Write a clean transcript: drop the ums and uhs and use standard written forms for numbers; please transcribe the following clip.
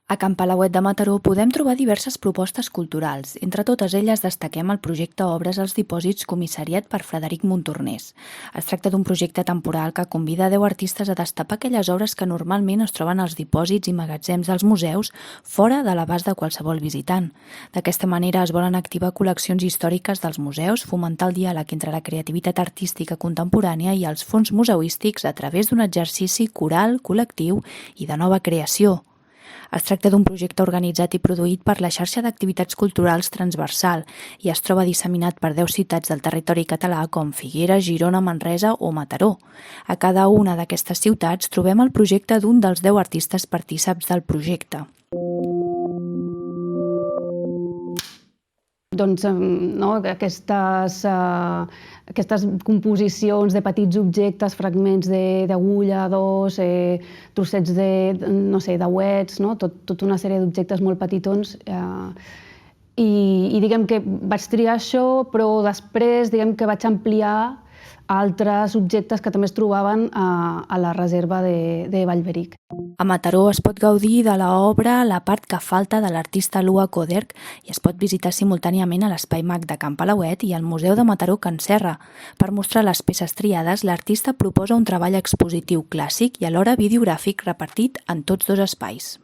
A Can Palauet de Mataró podem trobar diverses propostes culturals. Entre totes elles destaquem el projecte Obres als Dipòsits comissariat per Frederic Montornès. Es tracta d'un projecte temporal que convida 10 artistes a destapar aquelles obres que normalment es troben als dipòsits i magatzems dels museus fora de l'abast de qualsevol visitant. D'aquesta manera es volen activar col·leccions històriques dels museus, fomentar el diàleg entre la creativitat artística contemporània i els fons museuístics a través d'un exercici coral, col·lectiu i de nova creació. Es tracta d'un projecte organitzat i produït per la xarxa d'activitats culturals transversal i es troba disseminat per 10 ciutats del territori català com Figueres, Girona, Manresa o Mataró. A cada una d'aquestes ciutats trobem el projecte d'un dels 10 artistes partícips del projecte. Doncs aquestes composicions de petits objectes, fragments d'agulla, d'os, trossets d'ouets, tota una sèrie d'objectes molt petitons. I diguem que vaig triar això, però després diguem que vaig ampliar altres objectes que també es trobaven a la reserva de Vallveric. A Mataró es pot gaudir de l'obra La part que falta de l'artista Lua Koderk i es pot visitar simultàniament a l'Espai Mag de Can Palauet i al Museu de Mataró Can Serra. Per mostrar les peces triades, l'artista proposa un treball expositiu clàssic i alhora videogràfic repartit en tots dos espais.